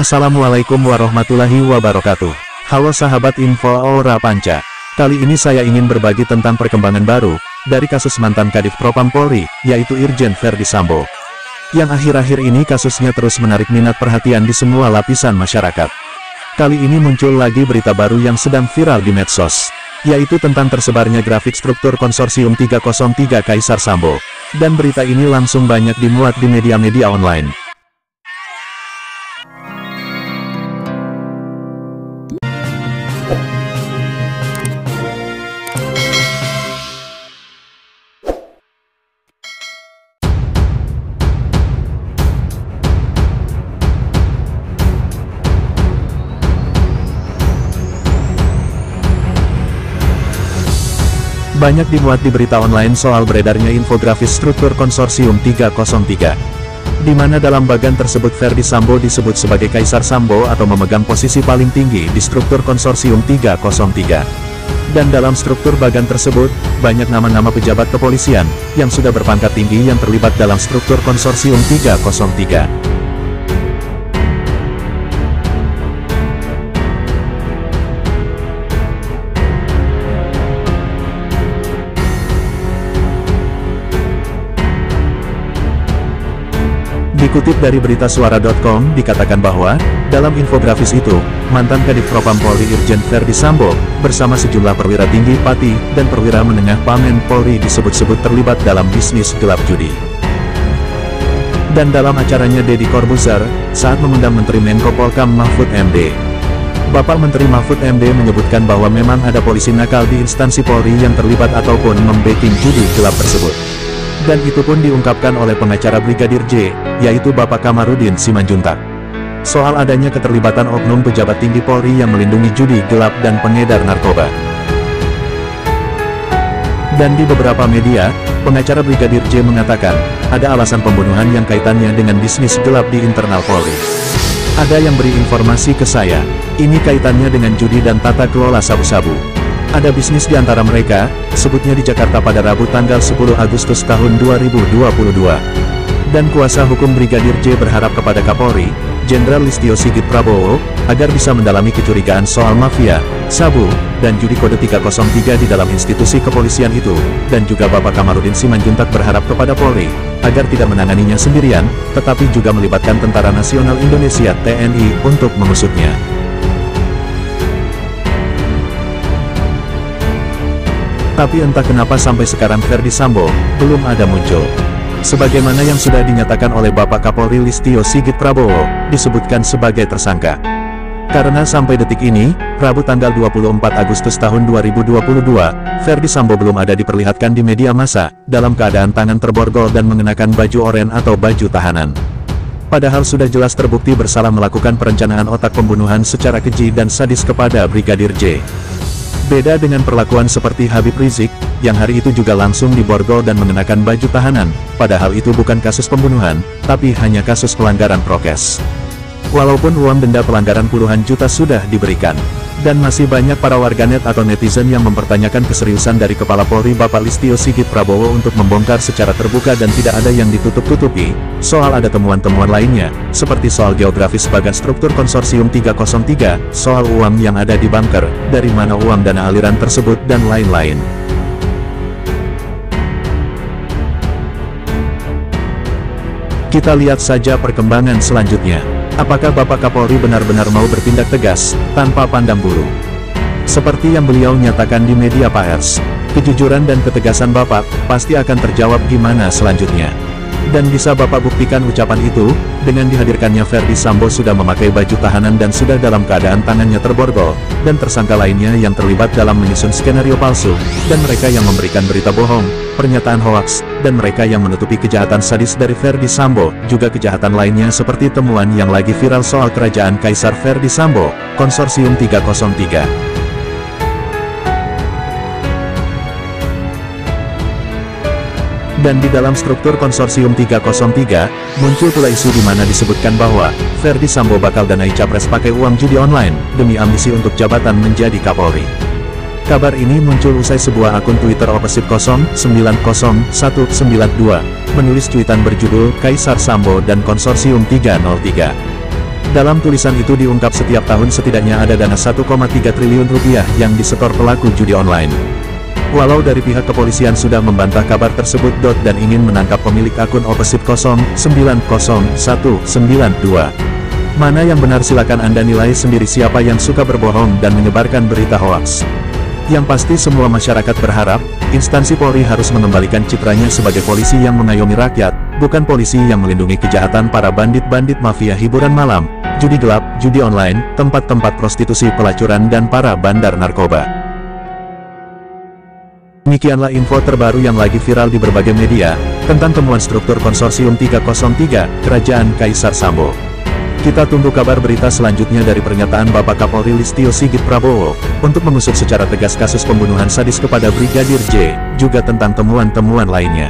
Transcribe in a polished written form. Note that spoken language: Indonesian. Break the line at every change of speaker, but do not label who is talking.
Assalamualaikum warahmatullahi wabarakatuh. Halo sahabat info Aura Panca. Kali ini saya ingin berbagi tentang perkembangan baru dari kasus mantan Kadif Propam Polri, yaitu Irjen Verdi Sambo. Yang akhir-akhir ini kasusnya terus menarik minat perhatian di semua lapisan masyarakat. Kali ini muncul lagi berita baru yang sedang viral di medsos, yaitu tentang tersebarnya grafik struktur Konsorsium 303 Kaisar Sambo. Dan berita ini langsung banyak dimuat di media-media online. Banyak dimuat di berita online soal beredarnya infografis struktur Konsorsium 303. Di mana dalam bagan tersebut Verdi Sambo disebut sebagai Kaisar Sambo atau memegang posisi paling tinggi di struktur Konsorsium 303. Dan dalam struktur bagan tersebut, banyak nama-nama pejabat kepolisian yang sudah berpangkat tinggi yang terlibat dalam struktur Konsorsium 303. Dikutip dari beritasuara.com, dikatakan bahwa, dalam infografis itu, mantan Kadif Propam Polri Irjen Verdi Sambo, bersama sejumlah perwira tinggi Pati, dan perwira menengah Pamen Polri disebut-sebut terlibat dalam bisnis gelap judi. Dan dalam acaranya Deddy Corbuzier, saat mengundang Menteri Menko Polkam Mahfud MD. Bapak Menteri Mahfud MD menyebutkan bahwa memang ada polisi nakal di instansi Polri yang terlibat ataupun membacking judi gelap tersebut. Dan itu pun diungkapkan oleh pengacara Brigadir J, yaitu Bapak Kamarudin Simanjuntak. Soal adanya keterlibatan oknum pejabat tinggi Polri yang melindungi judi gelap dan pengedar narkoba. Dan di beberapa media, pengacara Brigadir J mengatakan, ada alasan pembunuhan yang kaitannya dengan bisnis gelap di internal Polri. Ada yang beri informasi ke saya, ini kaitannya dengan judi dan tata kelola sabu-sabu. Ada bisnis di antara mereka, sebutnya di Jakarta pada Rabu tanggal 10 Agustus tahun 2022. Dan kuasa hukum Brigadir J berharap kepada Kapolri, Jenderal Listio Sigit Prabowo, agar bisa mendalami kecurigaan soal mafia, sabu, dan judi kode 303 di dalam institusi kepolisian itu. Dan juga Bapak Kamarudin Simanjuntak berharap kepada Polri, agar tidak menanganinya sendirian, tetapi juga melibatkan Tentara Nasional Indonesia (TNI) untuk mengusutnya. Tapi entah kenapa sampai sekarang Verdi Sambo belum ada muncul. Sebagaimana yang sudah dinyatakan oleh Bapak Kapolri Listio Sigit Prabowo, disebutkan sebagai tersangka. Karena sampai detik ini, Rabu tanggal 24 Agustus tahun 2022, Verdi Sambo belum ada diperlihatkan di media massa, dalam keadaan tangan terborgol dan mengenakan baju oranye atau baju tahanan. Padahal sudah jelas terbukti bersalah melakukan perencanaan otak pembunuhan secara keji dan sadis kepada Brigadir J. Beda dengan perlakuan seperti Habib Rizik, yang hari itu juga langsung diborgol dan mengenakan baju tahanan, padahal itu bukan kasus pembunuhan, tapi hanya kasus pelanggaran prokes. Walaupun uang denda pelanggaran puluhan juta sudah diberikan. Dan masih banyak para warganet atau netizen yang mempertanyakan keseriusan dari Kepala Polri Bapak Listio Sigit Prabowo untuk membongkar secara terbuka dan tidak ada yang ditutup-tutupi, soal ada temuan-temuan lainnya, seperti soal geografis bagan struktur Konsorsium 303, soal uang yang ada di bunker, dari mana uang dana aliran tersebut dan lain-lain. Kita lihat saja perkembangan selanjutnya. Apakah Bapak Kapolri benar-benar mau bertindak tegas, tanpa pandang bulu? Seperti yang beliau nyatakan di media pers, kejujuran dan ketegasan Bapak, pasti akan terjawab gimana selanjutnya. Dan bisa Bapak buktikan ucapan itu, dengan dihadirkannya Verdi Sambo sudah memakai baju tahanan dan sudah dalam keadaan tangannya terborgol, dan tersangka lainnya yang terlibat dalam menyusun skenario palsu, dan mereka yang memberikan berita bohong, pernyataan hoaks, dan mereka yang menutupi kejahatan sadis dari Verdi Sambo, juga kejahatan lainnya seperti temuan yang lagi viral soal kerajaan Kaisar Verdi Sambo, Konsorsium 303. Dan di dalam struktur Konsorsium 303, muncul pula isu di mana disebutkan bahwa Verdi Sambo bakal danai capres pakai uang judi online, demi ambisi untuk jabatan menjadi Kapolri. Kabar ini muncul usai sebuah akun Twitter Opposite 090192, menulis cuitan berjudul Kaisar Sambo dan Konsorsium 303. Dalam tulisan itu diungkap setiap tahun setidaknya ada dana 1,3 triliun rupiah yang disetor pelaku judi online. Walau dari pihak kepolisian sudah membantah kabar tersebut dan ingin menangkap pemilik akun Opesip 090192. Mana yang benar silakan Anda nilai sendiri siapa yang suka berbohong dan menyebarkan berita hoaks. Yang pasti semua masyarakat berharap, instansi Polri harus mengembalikan citranya sebagai polisi yang mengayomi rakyat, bukan polisi yang melindungi kejahatan para bandit-bandit mafia hiburan malam, judi gelap, judi online, tempat-tempat prostitusi pelacuran dan para bandar narkoba. Demikianlah info terbaru yang lagi viral di berbagai media, tentang temuan struktur konsorsium 303, Kerajaan Kaisar Sambo. Kita tunggu kabar berita selanjutnya dari pernyataan Bapak Kapolri Listio Sigit Prabowo, untuk mengusut secara tegas kasus pembunuhan sadis kepada Brigadir J, juga tentang temuan-temuan lainnya.